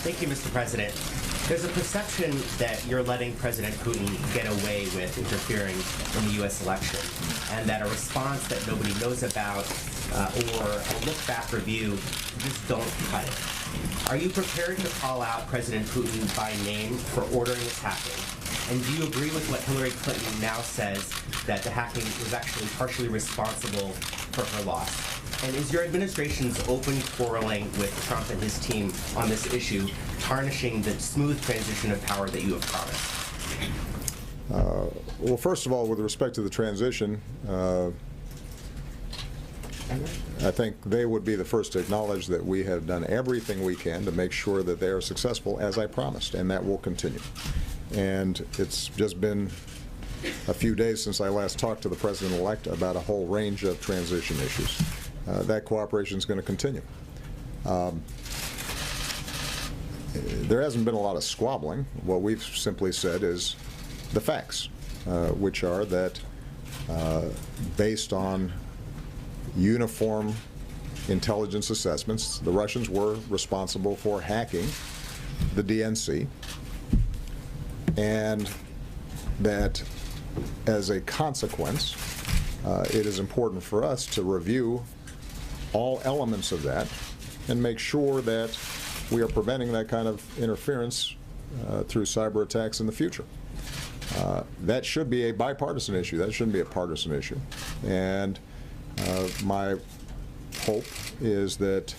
Thank you, Mr. President. There's a perception that you're letting President Putin get away with interfering in the U.S. election, and that a response that nobody knows about or a look-back review just don't cut it. Are you prepared to call out President Putin by name for ordering this hacking? And do you agree with what Hillary Clinton now says, that the hacking was actually partially responsible for her loss? And is your administration's open quarreling with Trump and his team on this issue tarnishing the smooth transition of power that you have promised? Well, first of all, with respect to the transition, I think they would be the first to acknowledge that we have done everything we can to make sure that they are successful, as I promised, and that will continue. And it's just been a few days since I last talked to the President-elect about a whole range of transition issues. That cooperation is going to continue. There hasn't been a lot of squabbling. What we've simply said is the facts, which are that based on uniform intelligence assessments, the Russians were responsible for hacking the DNC, and that as a consequence, it is important for us to review all elements of that and make sure that we are preventing that kind of interference through cyber attacks in the future. That should be a bipartisan issue. That shouldn't be a partisan issue. And my hope is that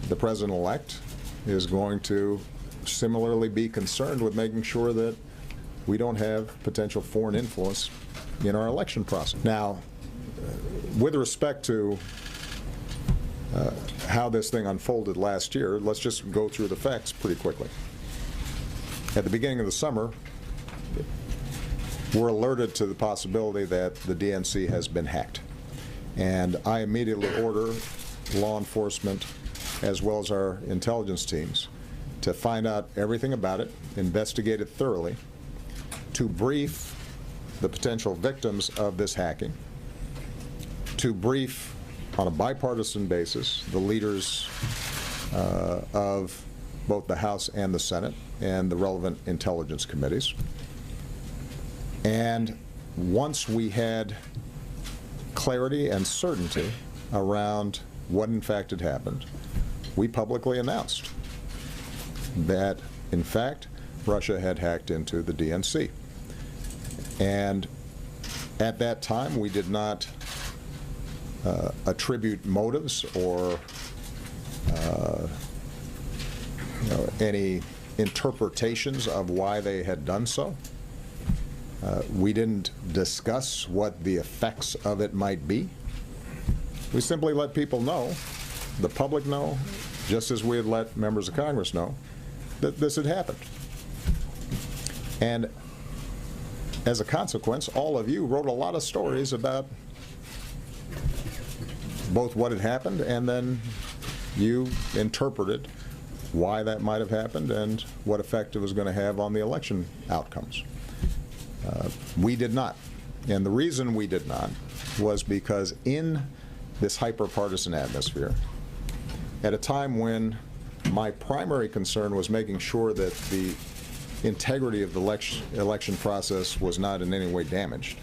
the President-elect is going to similarly be concerned with making sure that we don't have potential foreign influence in our election process. Now, with respect to how this thing unfolded last year, let's just go through the facts pretty quickly. At the beginning of the summer, we're alerted to the possibility that the DNC has been hacked. And I immediately order law enforcement as well as our intelligence teams to find out everything about it, investigate it thoroughly, to brief the potential victims of this hacking, to brief on a bipartisan basis the leaders of both the House and the Senate and the relevant intelligence committees. And once we had clarity and certainty around what in fact had happened, we publicly announced that, in fact, Russia had hacked into the DNC. And at that time, we did not attribute motives or any interpretations of why they had done so. We didn't discuss what the effects of it might be. We simply let people know, the public know, just as we had let members of Congress know, that this had happened. And as a consequence, all of you wrote a lot of stories about both what had happened, and then you interpreted why that might have happened and what effect it was going to have on the election outcomes. We did not. And the reason we did not was because in this hyper-partisan atmosphere, at a time when my primary concern was making sure that the integrity of the election process was not in any way damaged,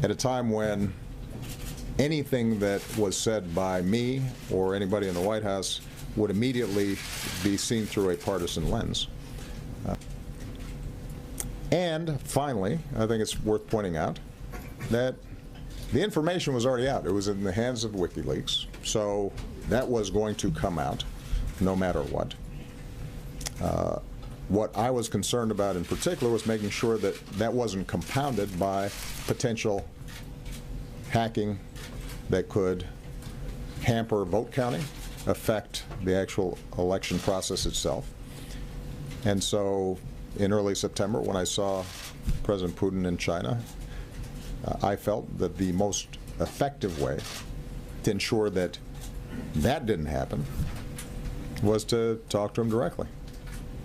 at a time when anything that was said by me or anybody in the White House would immediately be seen through a partisan lens. And finally, I think it's worth pointing out that the information was already out. It was in the hands of WikiLeaks, so that was going to come out no matter what. What I was concerned about in particular was making sure that that wasn't compounded by potential hacking that could hamper vote counting, affect the actual election process itself. And so in early September, when I saw President Putin in China, I felt that the most effective way to ensure that that didn't happen was to talk to him directly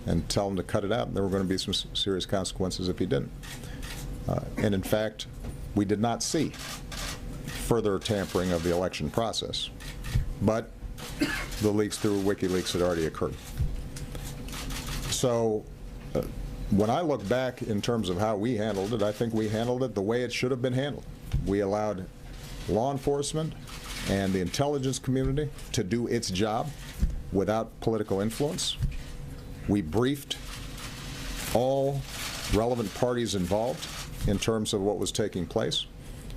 and tell him to cut it out, and there were going to be some serious consequences if he didn't. And in fact, we did not see further tampering of the election process, but the leaks through WikiLeaks had already occurred. So when I look back in terms of how we handled it, I think we handled it the way it should have been handled. We allowed law enforcement and the intelligence community to do its job without political influence. We briefed all relevant parties involved in terms of what was taking place.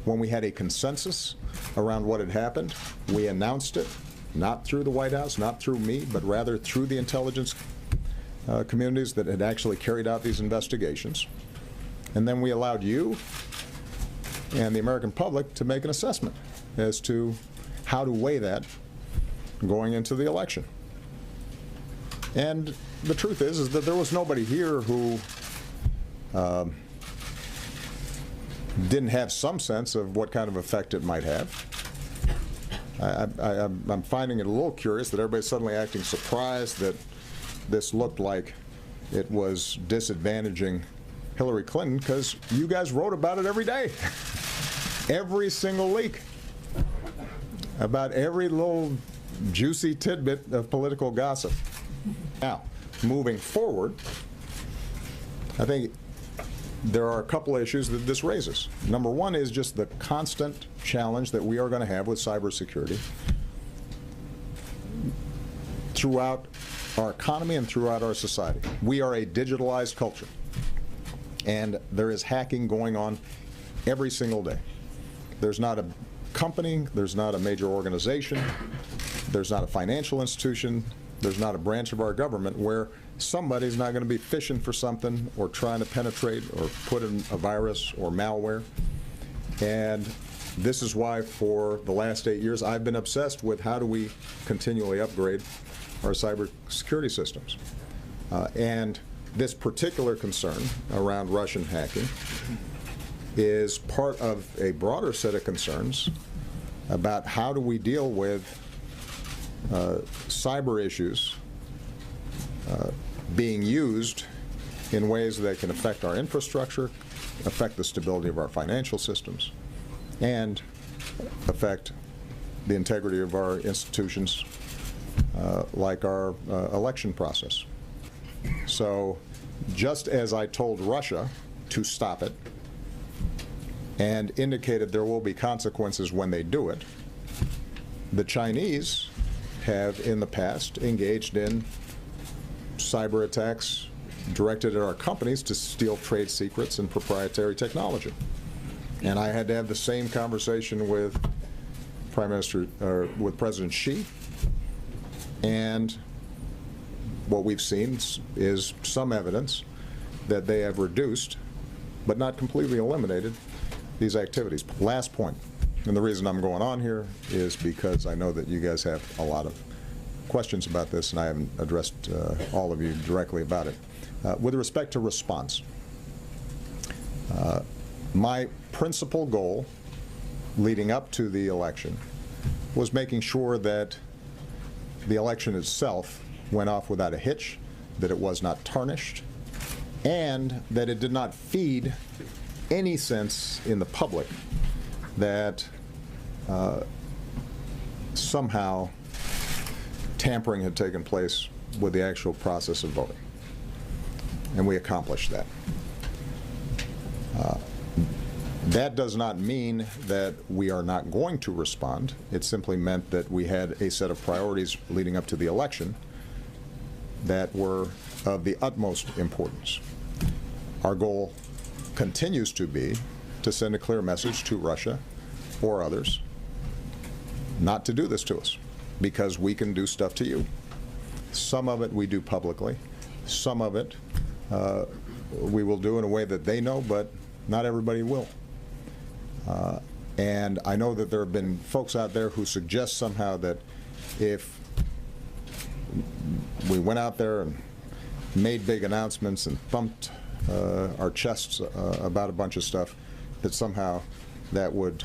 When we had a consensus around what had happened, we announced it, not through the White House, not through me, but rather through the intelligence communities that had actually carried out these investigations. And then we allowed you and the American public to make an assessment as to how to weigh that going into the election. And the truth is that there was nobody here who didn't have some sense of what kind of effect it might have. I'm finding it a little curious that everybody's suddenly acting surprised that this looked like it was disadvantaging Hillary Clinton, because you guys wrote about it every day. Every single leak, about every little juicy tidbit of political gossip. Now, moving forward, I think there are a couple issues that this raises. Number one is just the constant challenge that we are going to have with cybersecurity throughout our economy and throughout our society. We are a digitalized culture, and there is hacking going on every single day. There's not a company, there's not a major organization, there's not a financial institution, there's not a branch of our government where somebody's not going to be fishing for something or trying to penetrate or put in a virus or malware. And this is why for the last 8 years I've been obsessed with how do we continually upgrade our cybersecurity systems. And this particular concern around Russian hacking is part of a broader set of concerns about how do we deal with cyber issues being used in ways that can affect our infrastructure, affect the stability of our financial systems, and affect the integrity of our institutions like our election process. So just as I told Russia to stop it and indicated there will be consequences when they do it, the Chinese have in the past engaged in cyber attacks directed at our companies to steal trade secrets and proprietary technology. And I had to have the same conversation with with President Xi, and what we've seen is some evidence that they have reduced, but not completely eliminated, these activities. Last point, and the reason I'm going on here is because I know that you guys have a lot of questions about this, and I haven't addressed all of you directly about it. With respect to response, my principal goal leading up to the election was making sure that the election itself went off without a hitch, that it was not tarnished, and that it did not feed any sense in the public that somehow tampering had taken place with the actual process of voting. And we accomplished that. That does not mean that we are not going to respond. It simply meant that we had a set of priorities leading up to the election that were of the utmost importance. Our goal continues to be to send a clear message to Russia or others not to do this to us, because we can do stuff to you. Some of it we do publicly. Some of it we will do in a way that they know, but not everybody will. And I know that there have been folks out there who suggest somehow that if we went out there and made big announcements and thumped our chests about a bunch of stuff, that somehow that would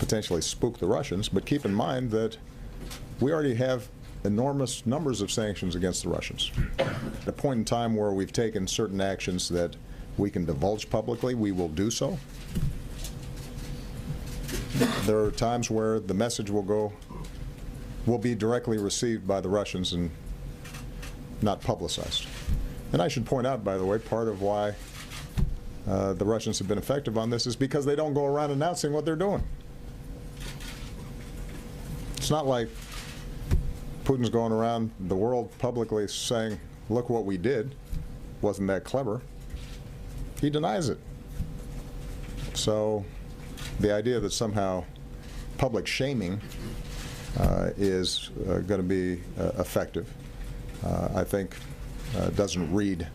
potentially spook the Russians. But keep in mind that we already have enormous numbers of sanctions against the Russians. At a point in time where we've taken certain actions that we can divulge publicly, we will do so. There are times where the message will be directly received by the Russians and not publicized. And I should point out, by the way, part of why the Russians have been effective on this is because they don't go around announcing what they're doing. It's not like Putin's going around the world publicly saying, look what we did, wasn't that clever. He denies it. So the idea that somehow public shaming is going to be effective, I think doesn't read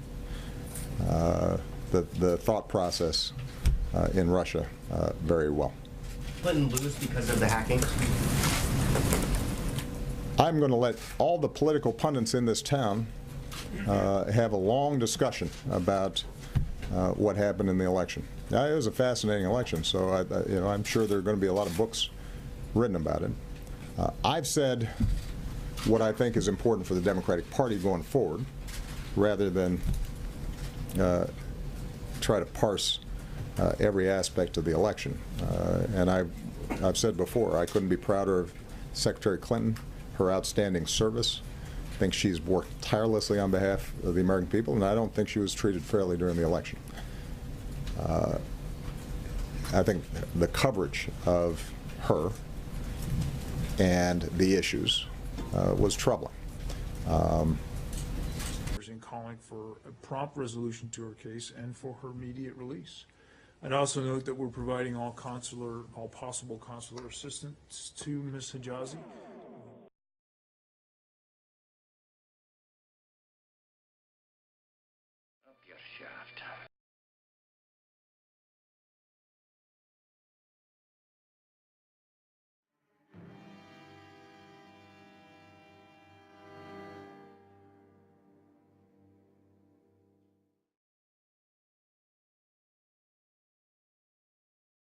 the thought process in Russia very well. Clinton lose because of the hacking? I'm going to let all the political pundits in this town have a long discussion about what happened in the election. Now, it was a fascinating election, so I'm sure there are going to be a lot of books written about it. I've said what I think is important for the Democratic Party going forward, rather than try to parse every aspect of the election. And I've said before, I couldn't be prouder of Secretary Clinton, her outstanding service. I think she's worked tirelessly on behalf of the American people, and I don't think she was treated fairly during the election. I think the coverage of her and the issues was troubling. In calling for a prompt resolution to her case and for her immediate release. I'd also note that we're providing all possible consular assistance to Ms. Hijazi.